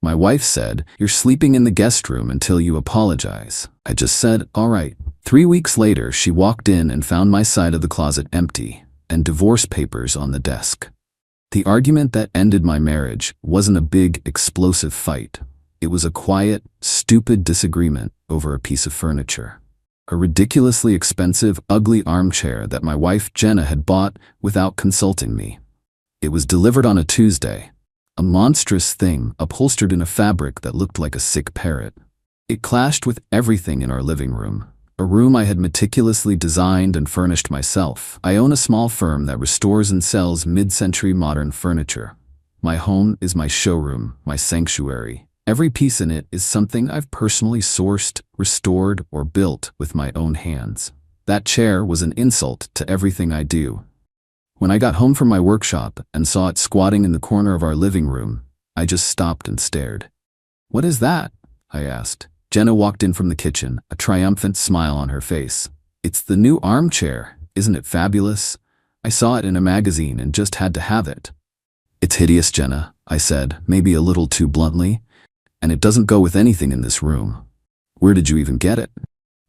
My wife said, "You're sleeping in the guest room until you apologize." I just said, "All right." 3 weeks later, she walked in and found my side of the closet empty and divorce papers on the desk. The argument that ended my marriage wasn't a big, explosive fight. It was a quiet, stupid disagreement over a piece of furniture. A ridiculously expensive, ugly armchair that my wife Jenna had bought without consulting me. It was delivered on a Tuesday. A monstrous thing upholstered in a fabric that looked like a sick parrot. It clashed with everything in our living room, a room I had meticulously designed and furnished myself. I own a small firm that restores and sells mid-century modern furniture. My home is my showroom, my sanctuary. Every piece in it is something I've personally sourced, restored, or built with my own hands. That chair was an insult to everything I do. When I got home from my workshop and saw it squatting in the corner of our living room, I just stopped and stared. "What is that?" I asked. Jenna walked in from the kitchen, a triumphant smile on her face. "It's the new armchair. Isn't it fabulous? I saw it in a magazine and just had to have it." "It's hideous, Jenna," I said, maybe a little too bluntly, "and it doesn't go with anything in this room. Where did you even get it?"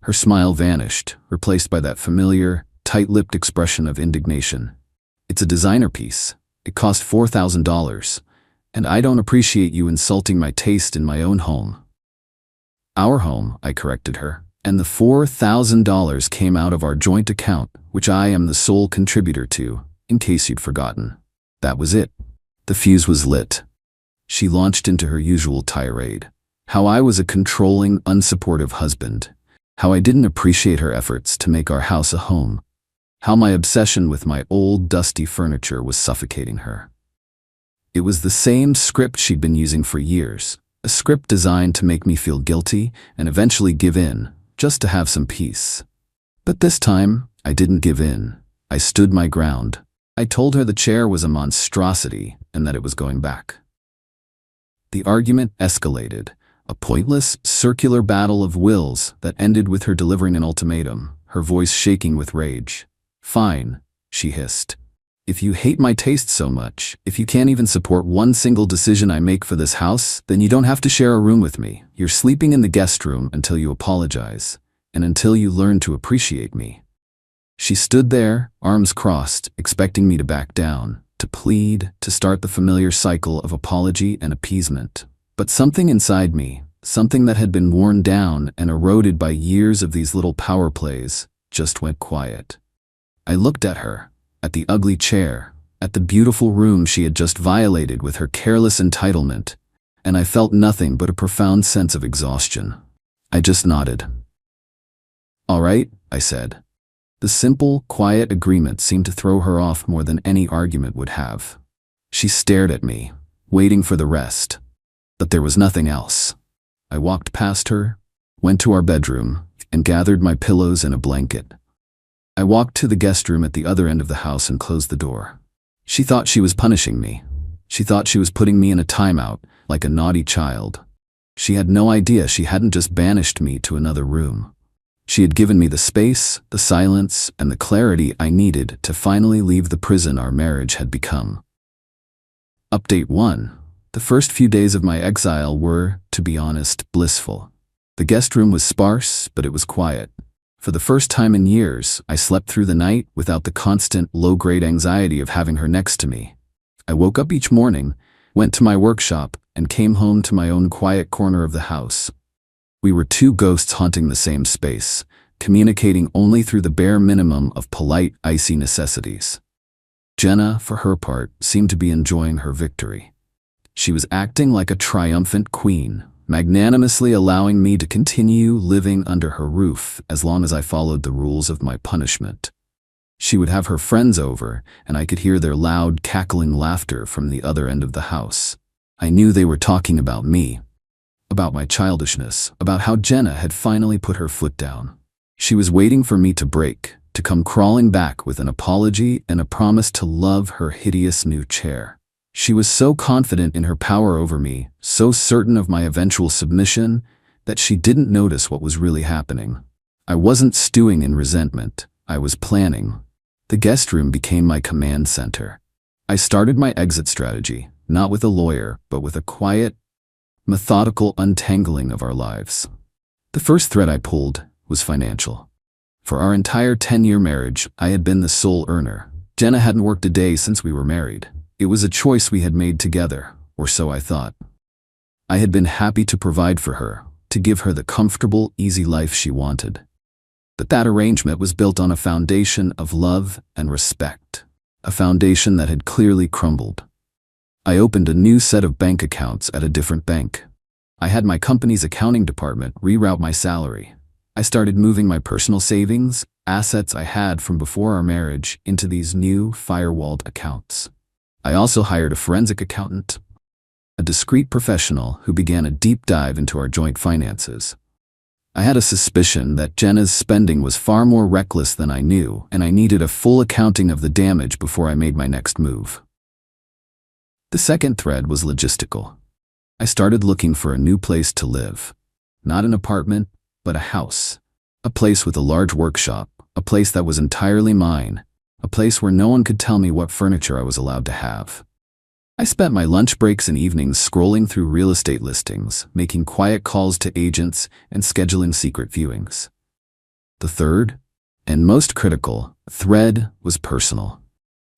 Her smile vanished, replaced by that familiar, tight-lipped expression of indignation. "It's a designer piece. It cost $4,000, and I don't appreciate you insulting my taste in my own home." "Our home," I corrected her, "and the $4,000 came out of our joint account, which I am the sole contributor to, in case you'd forgotten." That was it. The fuse was lit. She launched into her usual tirade. How I was a controlling, unsupportive husband. How I didn't appreciate her efforts to make our house a home. How my obsession with my old, dusty furniture was suffocating her. It was the same script she'd been using for years, a script designed to make me feel guilty and eventually give in, just to have some peace. But this time, I didn't give in. I stood my ground. I told her the chair was a monstrosity and that it was going back. The argument escalated, a pointless, circular battle of wills that ended with her delivering an ultimatum, her voice shaking with rage. "Fine," she hissed. "If you hate my taste so much, if you can't even support one single decision I make for this house, then you don't have to share a room with me. You're sleeping in the guest room until you apologize, and until you learn to appreciate me." She stood there, arms crossed, expecting me to back down, to plead, to start the familiar cycle of apology and appeasement. But something inside me, something that had been worn down and eroded by years of these little power plays, just went quiet. I looked at her, at the ugly chair, at the beautiful room she had just violated with her careless entitlement, and I felt nothing but a profound sense of exhaustion. I just nodded. "All right," I said. The simple, quiet agreement seemed to throw her off more than any argument would have. She stared at me, waiting for the rest. But there was nothing else. I walked past her, went to our bedroom, and gathered my pillows and a blanket. I walked to the guest room at the other end of the house and closed the door. She thought she was punishing me. She thought she was putting me in a timeout, like a naughty child. She had no idea she hadn't just banished me to another room. She had given me the space, the silence, and the clarity I needed to finally leave the prison our marriage had become. Update 1. The first few days of my exile were, to be honest, blissful. The guest room was sparse, but it was quiet. For the first time in years, I slept through the night without the constant, low-grade anxiety of having her next to me. I woke up each morning, went to my workshop, and came home to my own quiet corner of the house. We were two ghosts haunting the same space, communicating only through the bare minimum of polite, icy necessities. Jenna, for her part, seemed to be enjoying her victory. She was acting like a triumphant queen, magnanimously allowing me to continue living under her roof as long as I followed the rules of my punishment. She would have her friends over, and I could hear their loud, cackling laughter from the other end of the house. I knew they were talking about me, about my childishness, about how Jenna had finally put her foot down. She was waiting for me to break, to come crawling back with an apology and a promise to love her hideous new chair. She was so confident in her power over me, so certain of my eventual submission, that she didn't notice what was really happening. I wasn't stewing in resentment. I was planning. The guest room became my command center. I started my exit strategy, not with a lawyer, but with a quiet, methodical untangling of our lives. The first thread I pulled was financial. For our entire 10-year marriage, I had been the sole earner. Jenna hadn't worked a day since we were married. It was a choice we had made together, or so I thought. I had been happy to provide for her, to give her the comfortable, easy life she wanted. But that arrangement was built on a foundation of love and respect, a foundation that had clearly crumbled. I opened a new set of bank accounts at a different bank. I had my company's accounting department reroute my salary. I started moving my personal savings, assets I had from before our marriage, into these new firewalled accounts. I also hired a forensic accountant, a discreet professional who began a deep dive into our joint finances. I had a suspicion that Jenna's spending was far more reckless than I knew, and I needed a full accounting of the damage before I made my next move. The second thread was logistical. I started looking for a new place to live. Not an apartment, but a house. A place with a large workshop, a place that was entirely mine, a place where no one could tell me what furniture I was allowed to have. I spent my lunch breaks and evenings scrolling through real estate listings, making quiet calls to agents, and scheduling secret viewings. The third, and most critical, thread was personal.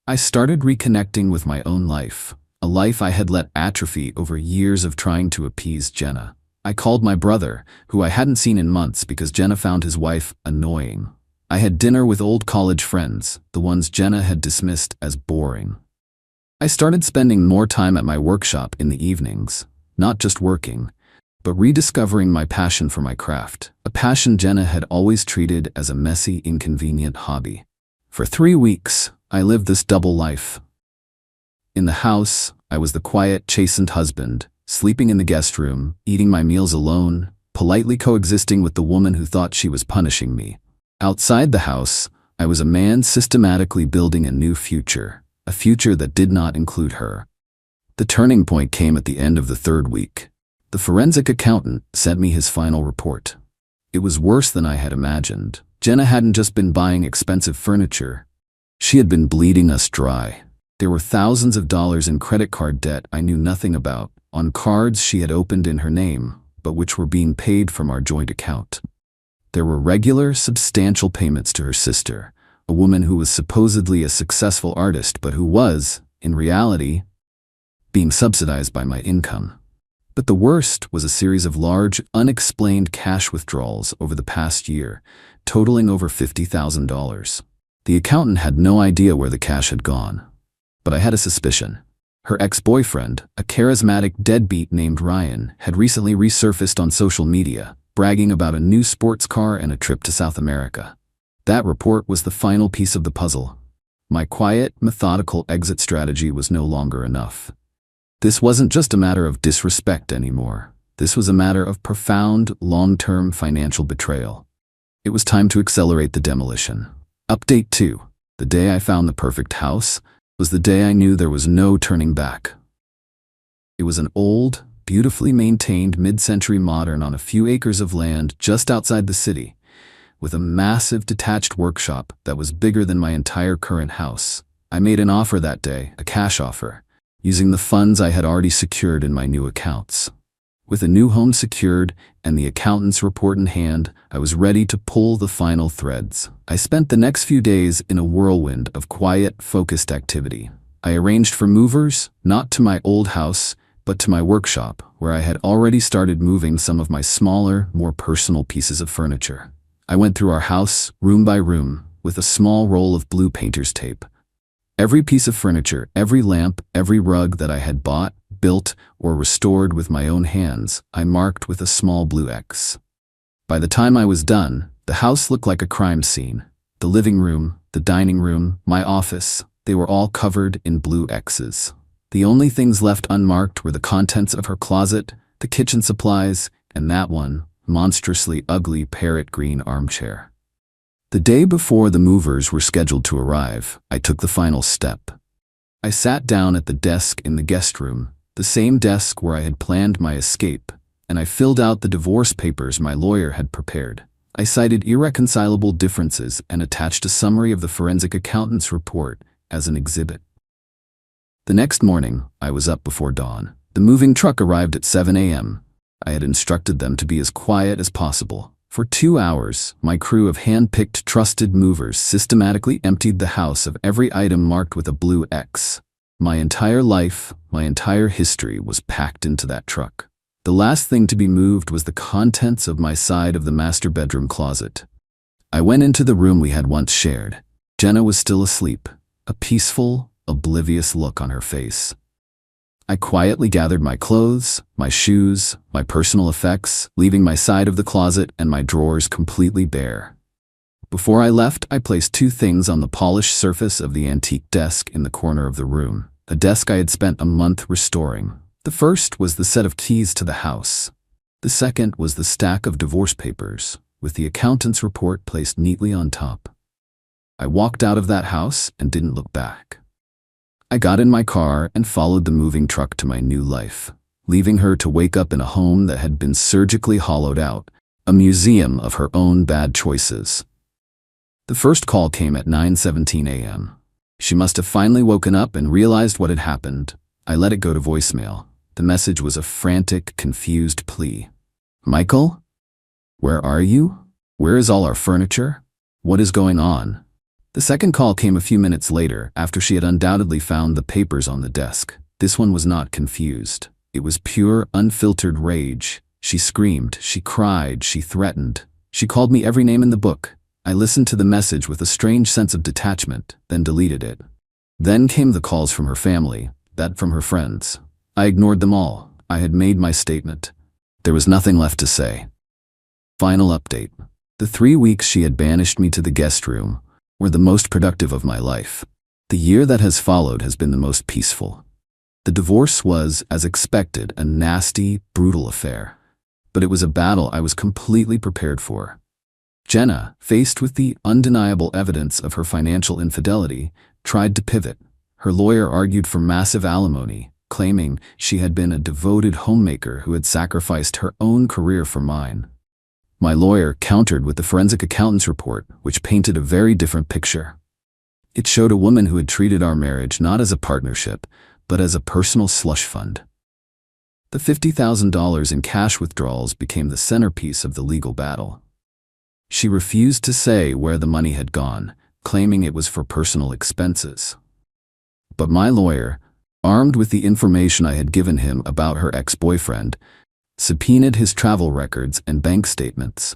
I started reconnecting with my own life, a life I had let atrophy over years of trying to appease Jenna. I called my brother, who I hadn't seen in months because Jenna found his wife annoying. I had dinner with old college friends, the ones Jenna had dismissed as boring. I started spending more time at my workshop in the evenings, not just working, but rediscovering my passion for my craft, a passion Jenna had always treated as a messy, inconvenient hobby. For 3 weeks, I lived this double life. In the house, I was the quiet, chastened husband, sleeping in the guest room, eating my meals alone, politely coexisting with the woman who thought she was punishing me. Outside the house, I was a man systematically building a new future, a future that did not include her. The turning point came at the end of the 3rd week. The forensic accountant sent me his final report. It was worse than I had imagined. Jenna hadn't just been buying expensive furniture. She had been bleeding us dry. There were thousands of dollars in credit card debt I knew nothing about, on cards she had opened in her name, but which were being paid from our joint account. There were regular, substantial payments to her sister, a woman who was supposedly a successful artist but who was, in reality, being subsidized by my income. But the worst was a series of large, unexplained cash withdrawals over the past year, totaling over $50,000. The accountant had no idea where the cash had gone, but I had a suspicion. Her ex-boyfriend, a charismatic deadbeat named Ryan, had recently resurfaced on social media, bragging about a new sports car and a trip to South America. That report was the final piece of the puzzle. My quiet, methodical exit strategy was no longer enough. This wasn't just a matter of disrespect anymore. This was a matter of profound, long-term financial betrayal. It was time to accelerate the demolition. Update 2. The day I found the perfect house was the day I knew there was no turning back. It was an old, beautifully maintained mid-century modern on a few acres of land just outside the city, with a massive detached workshop that was bigger than my entire current house. I made an offer that day, a cash offer, using the funds I had already secured in my new accounts. With a new home secured and the accountant's report in hand, I was ready to pull the final threads. I spent the next few days in a whirlwind of quiet, focused activity. I arranged for movers, not to my old house, but to my workshop, where I had already started moving some of my smaller, more personal pieces of furniture. I went through our house, room by room, with a small roll of blue painter's tape. Every piece of furniture, every lamp, every rug that I had bought, built, or restored with my own hands, I marked with a small blue X. By the time I was done, the house looked like a crime scene. The living room, the dining room, my office, they were all covered in blue X's. The only things left unmarked were the contents of her closet, the kitchen supplies, and that one, monstrously ugly parrot green armchair. The day before the movers were scheduled to arrive, I took the final step. I sat down at the desk in the guest room, the same desk where I had planned my escape, and I filled out the divorce papers my lawyer had prepared. I cited irreconcilable differences and attached a summary of the forensic accountant's report as an exhibit. The next morning, I was up before dawn. The moving truck arrived at 7 a.m. I had instructed them to be as quiet as possible. For 2 hours, my crew of hand-picked trusted movers systematically emptied the house of every item marked with a blue X. My entire life, my entire history was packed into that truck. The last thing to be moved was the contents of my side of the master bedroom closet. I went into the room we had once shared. Jenna was still asleep, a peaceful, oblivious look on her face. I quietly gathered my clothes, my shoes, my personal effects, leaving my side of the closet and my drawers completely bare. Before I left, I placed 2 things on the polished surface of the antique desk in the corner of the room, a desk I had spent a month restoring. The first was the set of keys to the house. The second was the stack of divorce papers, with the accountant's report placed neatly on top. I walked out of that house and didn't look back. I got in my car and followed the moving truck to my new life, leaving her to wake up in a home that had been surgically hollowed out, a museum of her own bad choices. The first call came at 9:17 a.m. She must have finally woken up and realized what had happened. I let it go to voicemail. The message was a frantic, confused plea. "Michael? Where are you? Where is all our furniture? What is going on?" The second call came a few minutes later, after she had undoubtedly found the papers on the desk. This one was not confused. It was pure, unfiltered rage. She screamed, she cried, she threatened. She called me every name in the book. I listened to the message with a strange sense of detachment, then deleted it. Then came the calls from her family, that from her friends. I ignored them all. I had made my statement. There was nothing left to say. Final update. The 3 weeks she had banished me to the guest room were the most productive of my life. The year that has followed has been the most peaceful. The divorce was, as expected, a nasty, brutal affair. But it was a battle I was completely prepared for. Jenna, faced with the undeniable evidence of her financial infidelity, tried to pivot. Her lawyer argued for massive alimony, claiming she had been a devoted homemaker who had sacrificed her own career for mine. My lawyer countered with the forensic accountant's report, which painted a very different picture. It showed a woman who had treated our marriage not as a partnership, but as a personal slush fund. The $50,000 in cash withdrawals became the centerpiece of the legal battle. She refused to say where the money had gone, claiming it was for personal expenses. But my lawyer, armed with the information I had given him about her ex-boyfriend, subpoenaed his travel records and bank statements.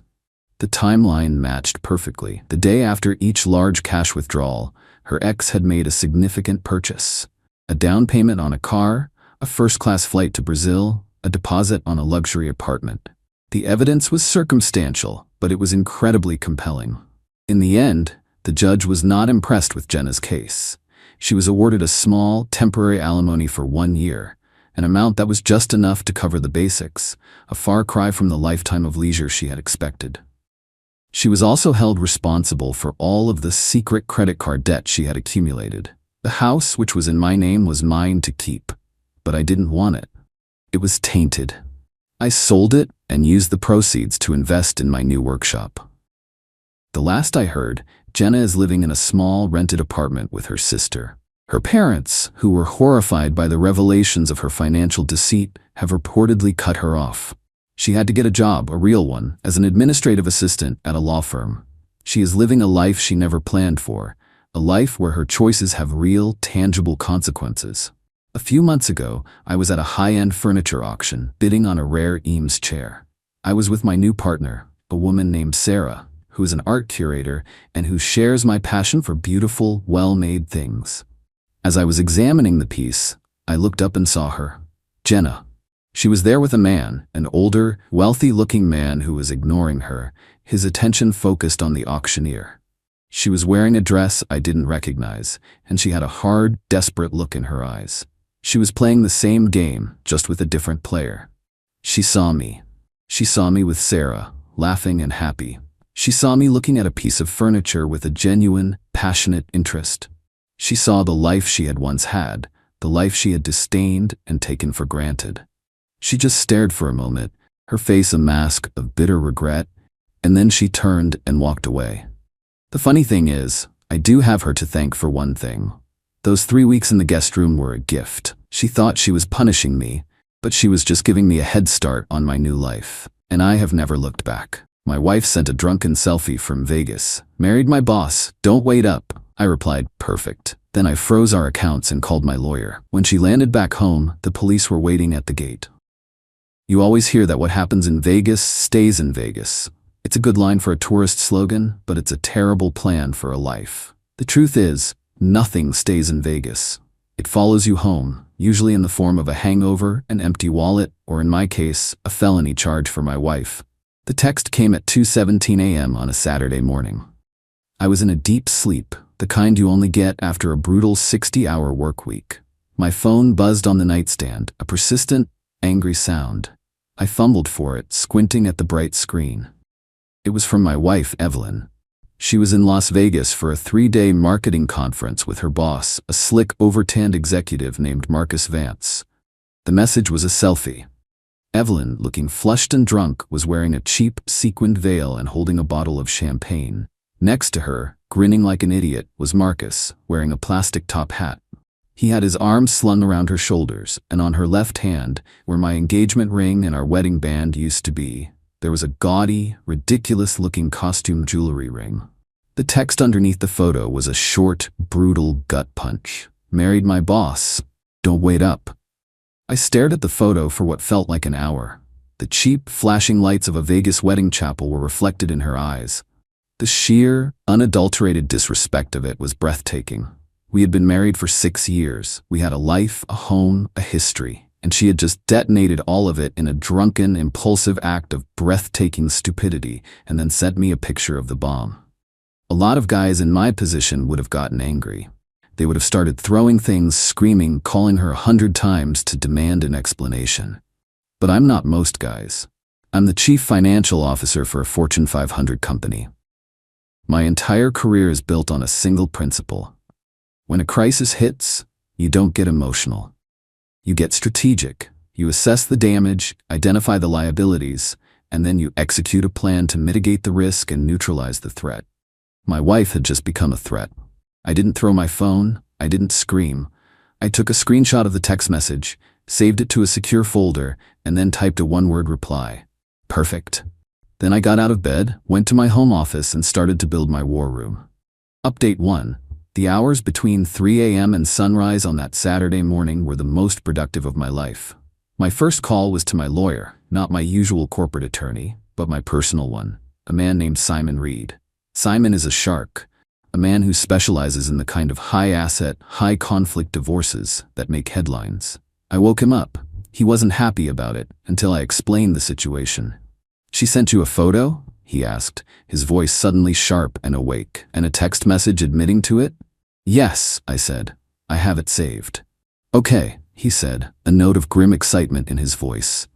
The timeline matched perfectly. The day after each large cash withdrawal, her ex had made a significant purchase: a down payment on a car, a first-class flight to Brazil, a deposit on a luxury apartment. The evidence was circumstantial, but it was incredibly compelling. In the end, the judge was not impressed with Jenna's case. She was awarded a small, temporary alimony for 1 year, an amount that was just enough to cover the basics, a far cry from the lifetime of leisure she had expected. She was also held responsible for all of the secret credit card debt she had accumulated. The house, which was in my name, was mine to keep, but I didn't want it. It was tainted. I sold it and used the proceeds to invest in my new workshop. The last I heard, Jenna is living in a small rented apartment with her sister. Her parents, who were horrified by the revelations of her financial deceit, have reportedly cut her off. She had to get a job, a real one, as an administrative assistant at a law firm. She is living a life she never planned for, a life where her choices have real, tangible consequences. A few months ago, I was at a high-end furniture auction, bidding on a rare Eames chair. I was with my new partner, a woman named Sarah, who is an art curator and who shares my passion for beautiful, well-made things. As I was examining the piece, I looked up and saw her, Jenna. She was there with a man, an older, wealthy-looking man who was ignoring her, his attention focused on the auctioneer. She was wearing a dress I didn't recognize, and she had a hard, desperate look in her eyes. She was playing the same game, just with a different player. She saw me. She saw me with Sarah, laughing and happy. She saw me looking at a piece of furniture with a genuine, passionate interest. She saw the life she had once had, the life she had disdained and taken for granted. She just stared for a moment, her face a mask of bitter regret, and then she turned and walked away. The funny thing is, I do have her to thank for one thing. Those 3 weeks in the guest room were a gift. She thought she was punishing me, But she was just giving me a head start on my new life, and I have never looked back. My wife sent a drunken selfie from Vegas. Married my boss, don't wait up. I replied, perfect. Then I froze our accounts and called my lawyer. When she landed back home, the police were waiting at the gate. You always hear that what happens in Vegas stays in Vegas. It's a good line for a tourist slogan, but it's a terrible plan for a life. The truth is, nothing stays in Vegas. It follows you home, usually in the form of a hangover, an empty wallet, or in my case, a felony charge for my wife. The text came at 2:17 a.m. on a Saturday morning. I was in a deep sleep, the kind you only get after a brutal 60-hour work week. My phone buzzed on the nightstand, a persistent, angry sound. I fumbled for it, squinting at the bright screen. It was from my wife, Evelyn. She was in Las Vegas for a 3-day marketing conference with her boss, a slick, over-tanned executive named Marcus Vance. The message was a selfie. Evelyn, looking flushed and drunk, was wearing a cheap, sequined veil and holding a bottle of champagne. Next to her, grinning like an idiot, was Marcus, wearing a plastic top hat. He had his arms slung around her shoulders, and on her left hand, where my engagement ring and our wedding band used to be, there was a gaudy, ridiculous-looking costume jewelry ring. The text underneath the photo was a short, brutal gut punch. Married my boss. Don't wait up. I stared at the photo for what felt like an hour. The cheap, flashing lights of a Vegas wedding chapel were reflected in her eyes. The sheer, unadulterated disrespect of it was breathtaking. We had been married for 6 years. We had a life, a home, a history. And she had just detonated all of it in a drunken, impulsive act of breathtaking stupidity and then sent me a picture of the bomb. A lot of guys in my position would have gotten angry. They would have started throwing things, screaming, calling her 100 times to demand an explanation. But I'm not most guys. I'm the chief financial officer for a Fortune 500 company. My entire career is built on a single principle. When a crisis hits, you don't get emotional. You get strategic. You assess the damage, identify the liabilities, and then you execute a plan to mitigate the risk and neutralize the threat. My wife had just become a threat. I didn't throw my phone. I didn't scream. I took a screenshot of the text message, saved it to a secure folder, and then typed a one-word reply. Perfect. Then I got out of bed, went to my home office, and started to build my war room. Update 1. The hours between 3 a.m. and sunrise on that Saturday morning were the most productive of my life. My first call was to my lawyer, not my usual corporate attorney, but my personal one, a man named Simon Reed. Simon is a shark, a man who specializes in the kind of high-asset, high-conflict divorces that make headlines. I woke him up. He wasn't happy about it until I explained the situation. She sent you a photo? He asked, his voice suddenly sharp and awake. And a text message admitting to it? Yes, I said. I have it saved. Okay, he said, a note of grim excitement in his voice.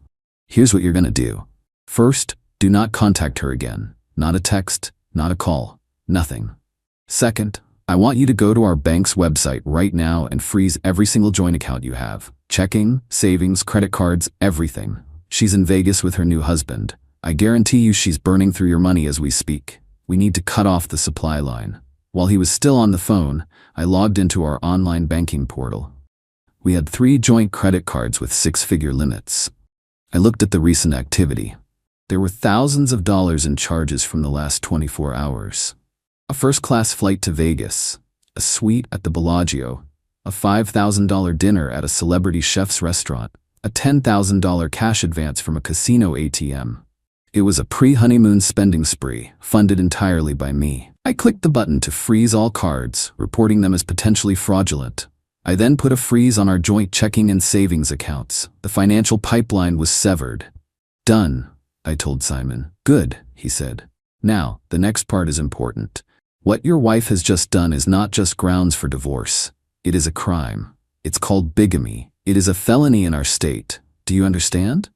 Here's what you're gonna do. First, do not contact her again. Not a text, not a call, nothing. Second, I want you to go to our bank's website right now and freeze every single joint account you have. Checking, savings, credit cards, everything. She's in Vegas with her new husband. I guarantee you she's burning through your money as we speak. We need to cut off the supply line. While he was still on the phone, I logged into our online banking portal. We had 3 joint credit cards with 6-figure limits. I looked at the recent activity. There were thousands of dollars in charges from the last 24 hours. A first-class flight to Vegas, a suite at the Bellagio, a $5,000 dinner at a celebrity chef's restaurant, a $10,000 cash advance from a casino ATM. It was a pre-honeymoon spending spree, funded entirely by me. I clicked the button to freeze all cards, reporting them as potentially fraudulent. I then put a freeze on our joint checking and savings accounts. The financial pipeline was severed. Done, I told Simon. Good, he said. Now, the next part is important. What your wife has just done is not just grounds for divorce. It is a crime. It's called bigamy. It is a felony in our state. Do you understand?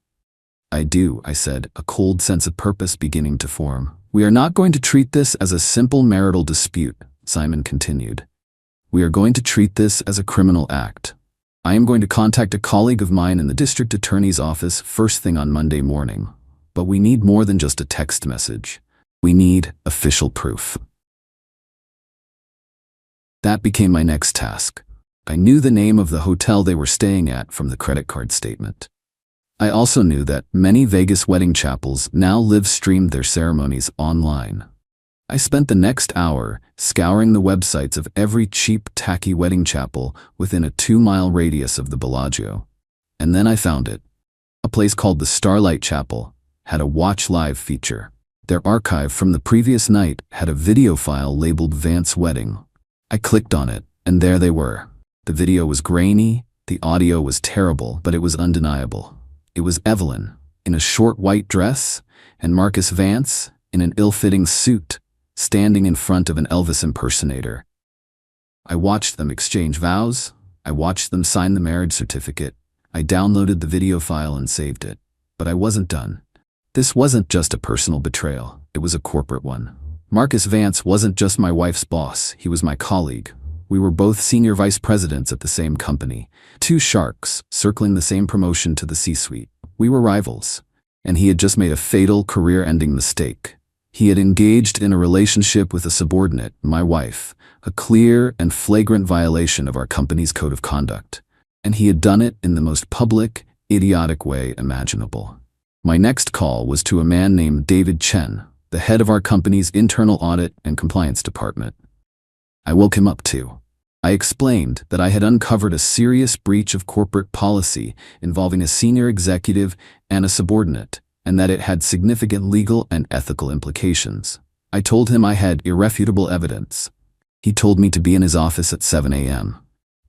I do, I said, a cold sense of purpose beginning to form. We are not going to treat this as a simple marital dispute, Simon continued. We are going to treat this as a criminal act. I am going to contact a colleague of mine in the district attorney's office first thing on Monday morning. But we need more than just a text message. We need official proof. That became my next task. I knew the name of the hotel they were staying at from the credit card statement. I also knew that many Vegas wedding chapels now live-streamed their ceremonies online. I spent the next hour scouring the websites of every cheap, tacky wedding chapel within a 2-mile radius of the Bellagio. And then I found it. A place called the Starlight Chapel had a Watch Live feature. Their archive from the previous night had a video file labeled Vance Wedding. I clicked on it, and there they were. The video was grainy, the audio was terrible, but it was undeniable. It was Evelyn, in a short white dress, and Marcus Vance, in an ill-fitting suit, standing in front of an Elvis impersonator. I watched them exchange vows. I watched them sign the marriage certificate. I downloaded the video file and saved it. But I wasn't done. This wasn't just a personal betrayal. It was a corporate one. Marcus Vance wasn't just my wife's boss. He was my colleague. We were both senior vice presidents at the same company. 2 sharks circling the same promotion to the C-suite. We were rivals. And he had just made a fatal career-ending mistake. He had engaged in a relationship with a subordinate, my wife, a clear and flagrant violation of our company's code of conduct. And he had done it in the most public, idiotic way imaginable. My next call was to a man named David Chen, the head of our company's internal audit and compliance department. I woke him up too. I explained that I had uncovered a serious breach of corporate policy involving a senior executive and a subordinate, and that it had significant legal and ethical implications. I told him I had irrefutable evidence. He told me to be in his office at 7 a.m.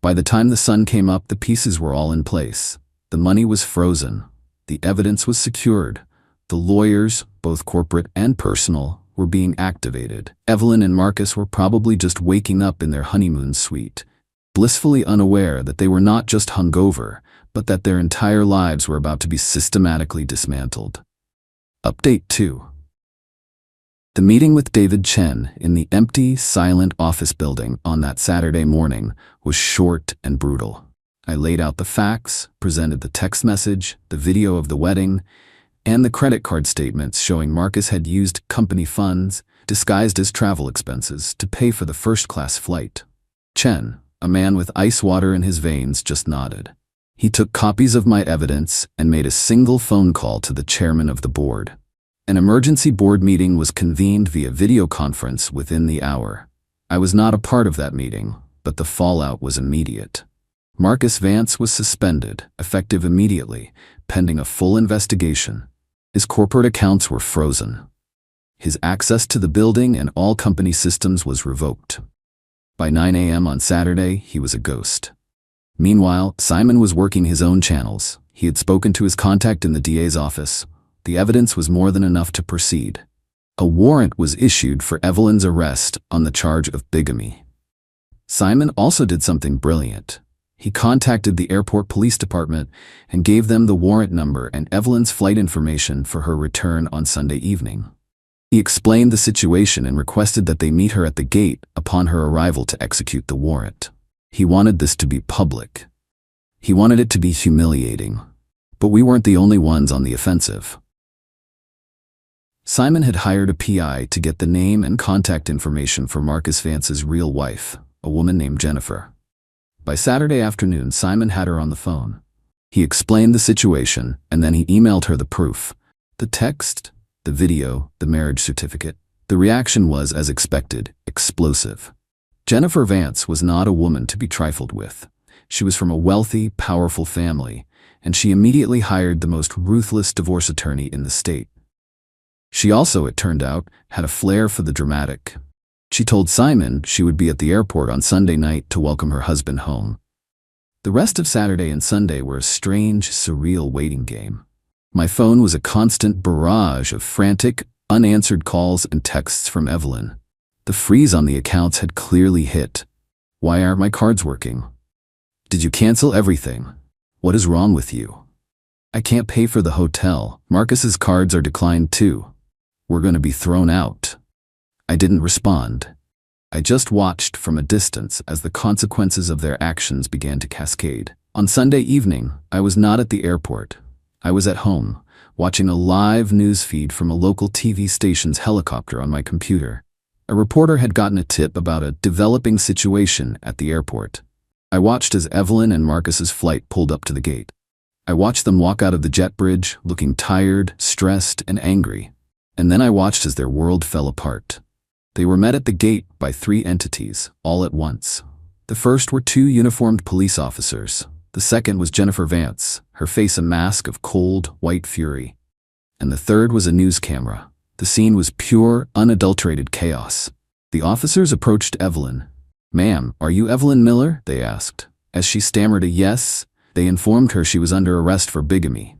By the time the sun came up, the pieces were all in place. The money was frozen. The evidence was secured. The lawyers, both corporate and personal, were being activated. Evelyn and Marcus were probably just waking up in their honeymoon suite, blissfully unaware that they were not just hungover, but that their entire lives were about to be systematically dismantled. Update 2. The meeting with David Chen in the empty, silent office building on that Saturday morning was short and brutal. I laid out the facts, presented the text message, the video of the wedding, and the credit card statements showing Marcus had used company funds, disguised as travel expenses, to pay for the first-class flight. Chen, a man with ice water in his veins, just nodded. He took copies of my evidence and made a single phone call to the chairman of the board. An emergency board meeting was convened via video conference within the hour. I was not a part of that meeting, but the fallout was immediate. Marcus Vance was suspended, effective immediately, pending a full investigation. His corporate accounts were frozen. His access to the building and all company systems was revoked. By 9 a.m. on Saturday, he was a ghost. Meanwhile, Simon was working his own channels. He had spoken to his contact in the DA's office. The evidence was more than enough to proceed. A warrant was issued for Evelyn's arrest on the charge of bigamy. Simon also did something brilliant. He contacted the airport police department and gave them the warrant number and Evelyn's flight information for her return on Sunday evening. He explained the situation and requested that they meet her at the gate upon her arrival to execute the warrant. He wanted this to be public. He wanted it to be humiliating. But we weren't the only ones on the offensive. Simon had hired a PI to get the name and contact information for Marcus Vance's real wife, a woman named Jennifer. By Saturday afternoon, Simon had her on the phone. He explained the situation, and then he emailed her the proof. The text, the video, the marriage certificate. The reaction was, as expected, explosive. Jennifer Vance was not a woman to be trifled with. She was from a wealthy, powerful family, and she immediately hired the most ruthless divorce attorney in the state. She also, it turned out, had a flair for the dramatic. She told Simon she would be at the airport on Sunday night to welcome her husband home. The rest of Saturday and Sunday were a strange, surreal waiting game. My phone was a constant barrage of frantic, unanswered calls and texts from Evelyn. The freeze on the accounts had clearly hit. Why aren't my cards working? Did you cancel everything? What is wrong with you? I can't pay for the hotel. Marcus's cards are declined too. We're going to be thrown out. I didn't respond. I just watched from a distance as the consequences of their actions began to cascade. On Sunday evening, I was not at the airport. I was at home, watching a live news feed from a local TV station's helicopter on my computer. A reporter had gotten a tip about a developing situation at the airport. I watched as Evelyn and Marcus's flight pulled up to the gate. I watched them walk out of the jet bridge, looking tired, stressed, and angry. And then I watched as their world fell apart. They were met at the gate by 3 entities, all at once. The first were 2 uniformed police officers. The second was Jennifer Vance, her face a mask of cold, white fury. And the third was a news camera. The scene was pure, unadulterated chaos. The officers approached Evelyn. "Ma'am, are you Evelyn Miller?" they asked. As she stammered a yes, they informed her she was under arrest for bigamy.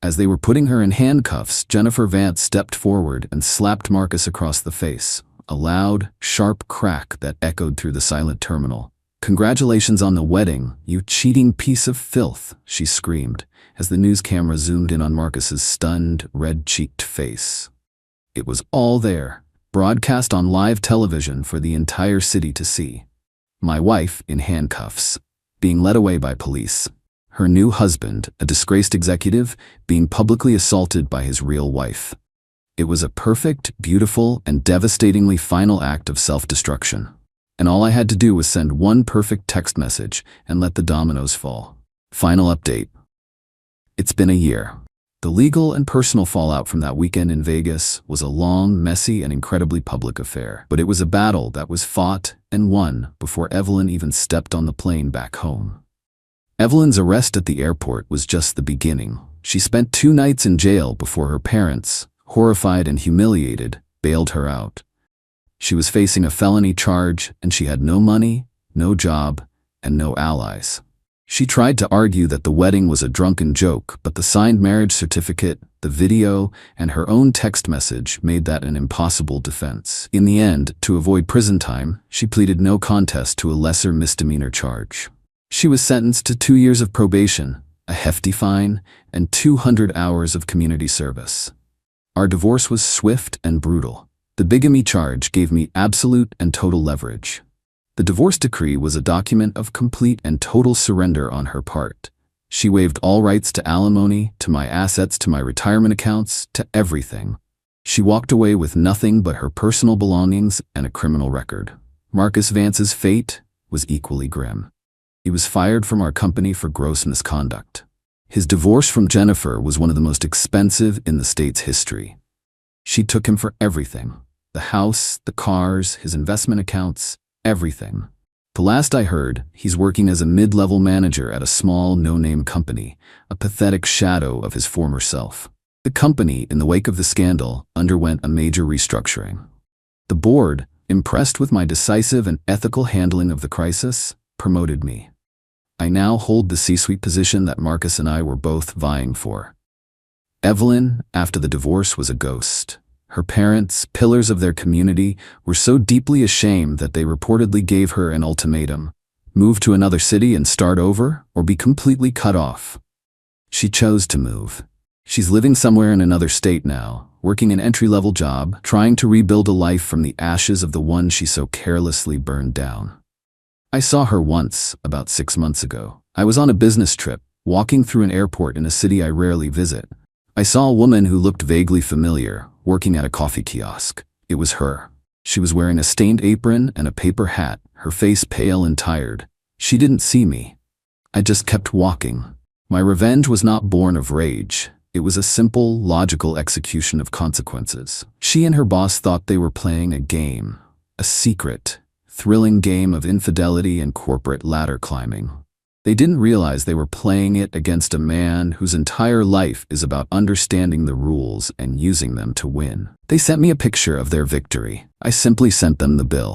As they were putting her in handcuffs, Jennifer Vance stepped forward and slapped Marcus across the face, a loud, sharp crack that echoed through the silent terminal. "Congratulations on the wedding, you cheating piece of filth," she screamed, as the news camera zoomed in on Marcus's stunned, red-cheeked face. It was all there, broadcast on live television for the entire city to see. My wife, in handcuffs, being led away by police. Her new husband, a disgraced executive, being publicly assaulted by his real wife. It was a perfect, beautiful, and devastatingly final act of self-destruction. And all I had to do was send one perfect text message and let the dominoes fall. Final update. It's been a year. The legal and personal fallout from that weekend in Vegas was a long, messy, and incredibly public affair. But it was a battle that was fought and won before Evelyn even stepped on the plane back home. Evelyn's arrest at the airport was just the beginning. She spent 2 nights in jail before her parents, horrified and humiliated, bailed her out. She was facing a felony charge, and she had no money, no job, and no allies. She tried to argue that the wedding was a drunken joke, but the signed marriage certificate, the video, and her own text message made that an impossible defense. In the end, to avoid prison time, she pleaded no contest to a lesser misdemeanor charge. She was sentenced to 2 years of probation, a hefty fine, and 200 hours of community service. Our divorce was swift and brutal. The bigamy charge gave me absolute and total leverage. The divorce decree was a document of complete and total surrender on her part. She waived all rights to alimony, to my assets, to my retirement accounts, to everything. She walked away with nothing but her personal belongings and a criminal record. Marcus Vance's fate was equally grim. He was fired from our company for gross misconduct. His divorce from Jennifer was one of the most expensive in the state's history. She took him for everything. The house, the cars, his investment accounts, everything. The last I heard, he's working as a mid-level manager at a small, no-name company, a pathetic shadow of his former self. The company, in the wake of the scandal, underwent a major restructuring. The board, impressed with my decisive and ethical handling of the crisis, promoted me. I now hold the C-suite position that Marcus and I were both vying for. Evelyn, after the divorce, was a ghost. Her parents, pillars of their community, were so deeply ashamed that they reportedly gave her an ultimatum: move to another city and start over, or be completely cut off. She chose to move. She's living somewhere in another state now, working an entry-level job, trying to rebuild a life from the ashes of the one she so carelessly burned down. I saw her once, about 6 months ago. I was on a business trip, walking through an airport in a city I rarely visit. I saw a woman who looked vaguely familiar, working at a coffee kiosk. It was her. She was wearing a stained apron and a paper hat, her face pale and tired. She didn't see me. I just kept walking. My revenge was not born of rage. It was a simple, logical execution of consequences. She and her boss thought they were playing a game, a secret, thrilling game of infidelity and corporate ladder climbing. They didn't realize they were playing it against a man whose entire life is about understanding the rules and using them to win. They sent me a picture of their victory. I simply sent them the bill.